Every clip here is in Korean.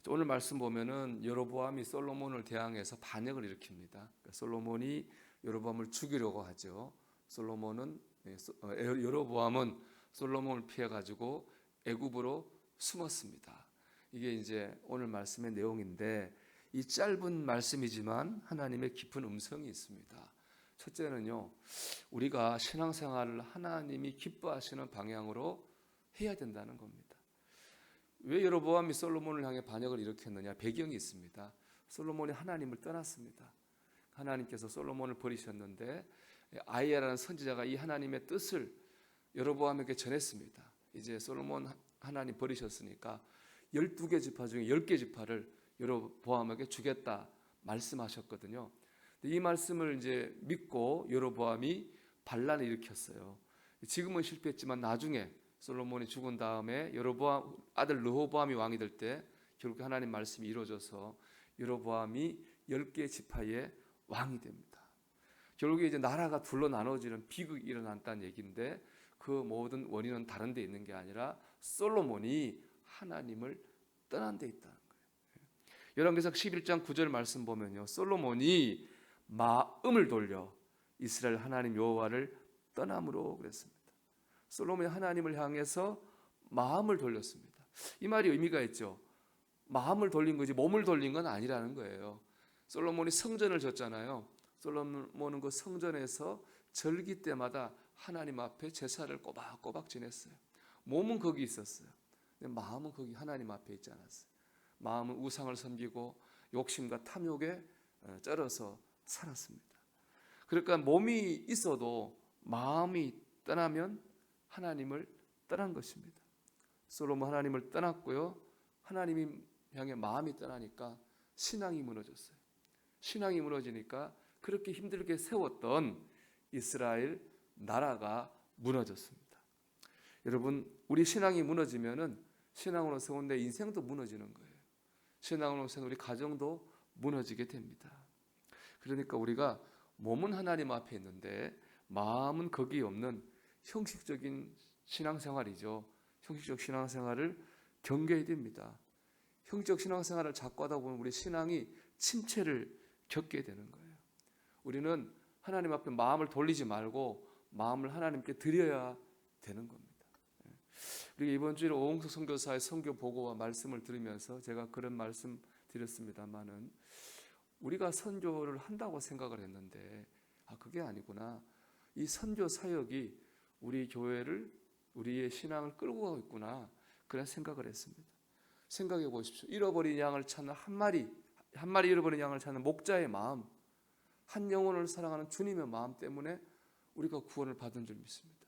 오늘 말씀 보면은 여로보암이 솔로몬을 대항해서 반역을 일으킵니다. 그러니까 솔로몬이 여로보암을 죽이려고 하죠. 여로보암은 솔로몬을 피해 가지고 애굽으로 숨었습니다. 이게 이제 오늘 말씀의 내용인데, 이 짧은 말씀이지만 하나님의 깊은 음성이 있습니다. 첫째는요, 우리가 신앙생활을 하나님이 기뻐하시는 방향으로 해야 된다는 겁니다. 왜 여로보암이 솔로몬을 향해 반역을 일으켰느냐? 배경이 있습니다. 솔로몬이 하나님을 떠났습니다. 하나님께서 솔로몬을 버리셨는데 아이야라는 선지자가 이 하나님의 뜻을 여로보암에게 전했습니다. 이제 솔로몬 하나님 버리셨으니까 12개 지파 중에 10개 지파를 여로보암에게 주겠다 말씀하셨거든요. 이 말씀을 이제 믿고 여로보암이 반란을 일으켰어요. 지금은 실패했지만 나중에 솔로몬이 죽은 다음에 여로보암 아들 르호보암이 왕이 될 때 결국 하나님 말씀이 이루어져서 여로보암이 10개 지파의 왕이 됩니다. 결국에 이제 나라가 둘로 나눠지는 비극이 일어났다는 얘기인데, 그 모든 원인은 다른 데 있는 게 아니라 솔로몬이 하나님을 떠난 데 있다는 거예요. 열왕기상 11장 9절 말씀 보면요, 솔로몬이 마음을 돌려 이스라엘 하나님 여호와를 떠남으로 그랬습니다. 솔로몬이 하나님을 향해서 마음을 돌렸습니다. 이 말이 의미가 있죠. 마음을 돌린 거지 몸을 돌린 건 아니라는 거예요. 솔로몬이 성전을 졌잖아요. 솔로몬은 그 성전에서 절기 때마다 하나님 앞에 제사를 꼬박꼬박 지냈어요. 몸은 거기 있었어요. 근데 마음은 거기 하나님 앞에 있지 않았어요. 마음은 우상을 섬기고 욕심과 탐욕에 쩔어서 살았습니다. 그러니까 몸이 있어도 마음이 떠나면 하나님을 떠난 것입니다. 솔로몬 하나님을 떠났고요, 하나님이 향해 마음이 떠나니까 신앙이 무너졌어요. 신앙이 무너지니까 그렇게 힘들게 세웠던 이스라엘 나라가 무너졌습니다. 여러분, 우리 신앙이 무너지면은 신앙으로 세운 내 인생도 무너지는 거예요. 신앙으로 세운 우리 가정도 무너지게 됩니다. 그러니까 우리가 몸은 하나님 앞에 있는데 마음은 거기 없는 형식적인 신앙생활이죠. 형식적 신앙생활을 경계해야 됩니다. 형식적 신앙생활을 자꾸 하다 보면 우리 신앙이 침체를 겪게 되는 거예요. 우리는 하나님 앞에 마음을 돌리지 말고 마음을 하나님께 드려야 되는 겁니다. 그리고 이번 주에 오홍석 선교사의 선교 보고와 말씀을 들으면서 제가 그런 말씀 드렸습니다만은, 우리가 선교를 한다고 생각을 했는데 그게 아니구나. 이 선교 사역이 우리 교회를, 우리의 신앙을 끌고 가고 있구나, 그런 생각을 했습니다. 생각해 보십시오. 잃어버린 양을 찾는 한 마리 잃어버린 양을 찾는 목자의 마음, 한 영혼을 사랑하는 주님의 마음 때문에 우리가 구원을 받은 줄 믿습니다.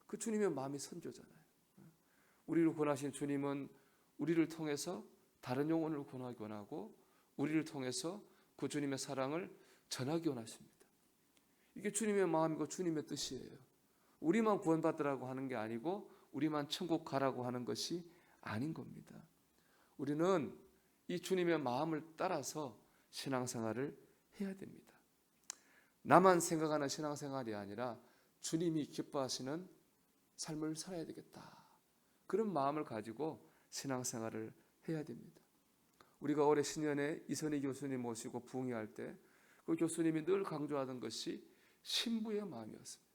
그 주님의 마음이 선교잖아요. 우리를 구원하신 주님은 우리를 통해서 다른 영혼을 구원하기 원하고, 우리를 통해서 그 주님의 사랑을 전하기 원하십니다. 이게 주님의 마음이고 주님의 뜻이에요. 우리만 구원받으라고 하는 게 아니고 우리만 천국 가라고 하는 것이 아닌 겁니다. 우리는 이 주님의 마음을 따라서 신앙생활을 해야 됩니다. 나만 생각하는 신앙생활이 아니라 주님이 기뻐하시는 삶을 살아야 되겠다, 그런 마음을 가지고 신앙생활을 해야 됩니다. 우리가 올해 신년에 이선희 교수님 모시고 부흥회할 때 그 교수님이 늘 강조하던 것이 신부의 마음이었습니다.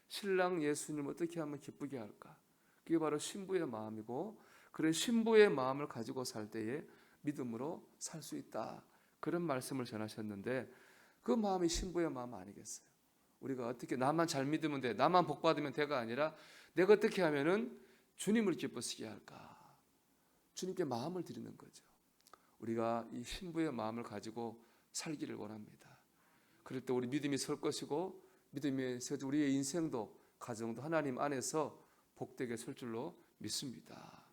신랑 예수님을 어떻게 하면 기쁘게 할까? 그게 바로 신부의 마음이고, 그런 신부의 마음을 가지고 살 때에 믿음으로 살 수 있다, 그런 말씀을 전하셨는데, 그 마음이 신부의 마음 아니겠어요? 우리가 어떻게 나만 잘 믿으면 돼, 나만 복 받으면 돼가 아니라 내가 어떻게 하면은 주님을 기쁘시게 할까? 주님께 마음을 드리는 거죠. 우리가 이 신부의 마음을 가지고 살기를 원합니다. 그럴 때 우리 믿음이 설 것이고, 믿음이 서서 우리의 인생도 가정도 하나님 안에서 복되게 설 줄로 믿습니다.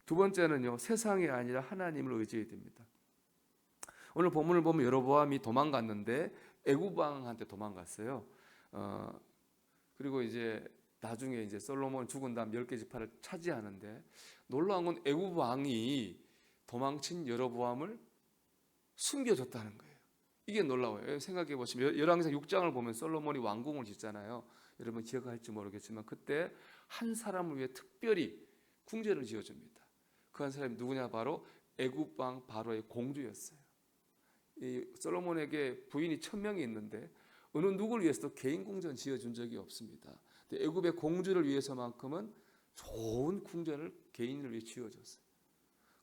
두 번째는요, 세상이 아니라 하나님을 의지해야 됩니다. 오늘 본문을 보면 여로보암이 도망갔는데 애굽 왕한테 도망갔어요. 그리고 이제 나중에 이제 솔로몬 죽은 다음 10개 지파를 차지하는데, 놀라운 건 애굽 왕이 도망친 여로보암을 숨겨줬다는 거예요. 이게 놀라워요. 생각해 보시면 열왕기상 6장을 보면 솔로몬이 왕궁을 짓잖아요. 여러분 기억할지 모르겠지만 그때 한 사람을 위해 특별히 궁전을 지어줍니다. 그 한 사람이 누구냐? 바로 애굽 왕 바로의 공주였어요. 이 솔로몬에게 부인이 1000명이 있는데 어느 누구를 위해서도 개인 궁전 지어준 적이 없습니다. 애굽의 공주를 위해서만큼은 좋은 궁전을 개인을 위해 지어줬어요.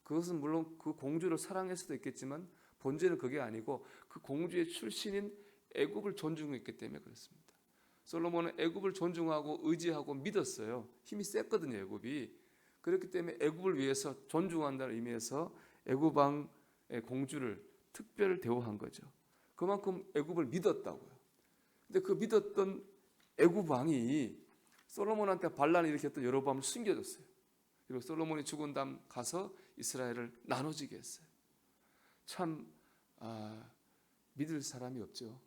그것은 물론 그 공주를 사랑할 수도 있겠지만 본질은 그게 아니고 그 공주의 출신인 애굽을 존중했기 때문에 그렇습니다. 솔로몬은 애굽을 존중하고 의지하고 믿었어요. 힘이 셌거든요, 애굽이. 그렇기 때문에 애굽을 위해서 존중한다는 의미에서 애굽 왕의 공주를 특별 대우한 거죠. 그만큼 애굽을 믿었다고요. 근데 그 믿었던 애굽 왕이 솔로몬한테 반란을 일으켰던 여로보암을 숨겨줬어요. 그리고 솔로몬이 죽은 다음 가서 이스라엘을 나눠지게 했어요. 참 믿을 사람이 없죠.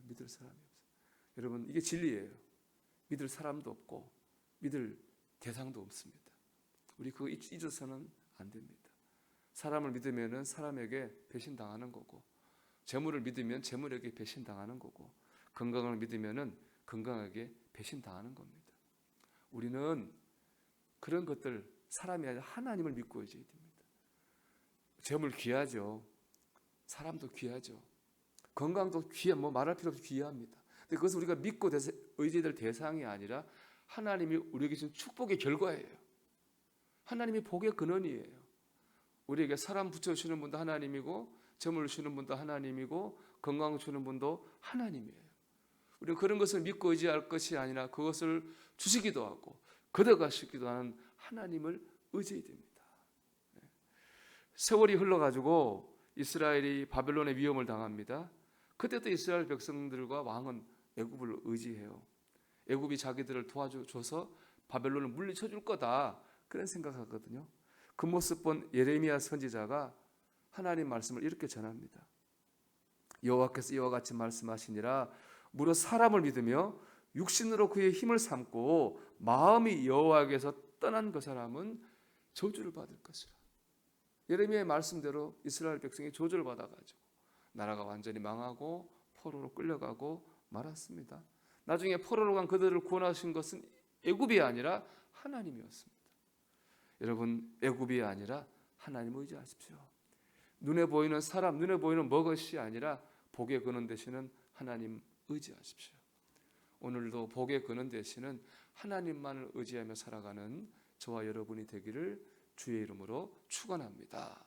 믿을 사람이 없어요. 여러분, 이게 진리예요. 믿을 사람도 없고 믿을 대상도 없습니다. 우리 그거 잊어서는 안 됩니다. 사람을 믿으면 사람에게 배신당하는 거고, 재물을 믿으면 재물에게 배신당하는 거고, 건강을 믿으면 건강에게 배신당하는 겁니다. 우리는 그런 것들, 사람이 아니라 하나님을 믿고 있어야 됩니다. 재물 귀하죠. 사람도 귀하죠. 건강도 말할 필요 없이 귀합니다. 근데 그것을 우리가 믿고 의지해야 될 대상이 아니라 하나님이 우리에게 주신 축복의 결과예요. 하나님이 복의 근원이에요. 우리에게 사람 붙여주시는 분도 하나님이고, 재물 주시는 분도 하나님이고, 건강 주시는 분도 하나님이에요. 우리는 그런 것을 믿고 의지할 것이 아니라 그것을 주시기도 하고 걷어가시기도 하는 하나님을 의지해야 됩니다. 세월이 흘러가지고 이스라엘이 바벨론의 위험을 당합니다. 그때도 이스라엘 백성들과 왕은 애굽을 의지해요. 애굽이 자기들을 도와줘서 바벨론을 물리쳐 줄 거다, 그런 생각하거든요. 그 모습 본 예레미야 선지자가 하나님 말씀을 이렇게 전합니다. 여호와께서 이와 같이 말씀하시니라. 무릇 사람을 믿으며 육신으로 그의 힘을 삼고 마음이 여호와에게서 떠난 그 사람은 저주를 받을 것이라. 예레미야의 말씀대로 이스라엘 백성이 저주를 받아가지고 나라가 완전히 망하고 포로로 끌려가고 말았습니다. 나중에 포로로 간 그들을 구원하신 것은 애굽이 아니라 하나님이었습니다. 여러분, 애굽이 아니라 하나님 의지하십시오. 눈에 보이는 사람, 눈에 보이는 먹것이 아니라 복의 근원 되시는 하나님 의지하십시오. 오늘도 복의 근원 되시는 하나님만을 의지하며 살아가는 저와 여러분이 되기를 주의 이름으로 축원합니다.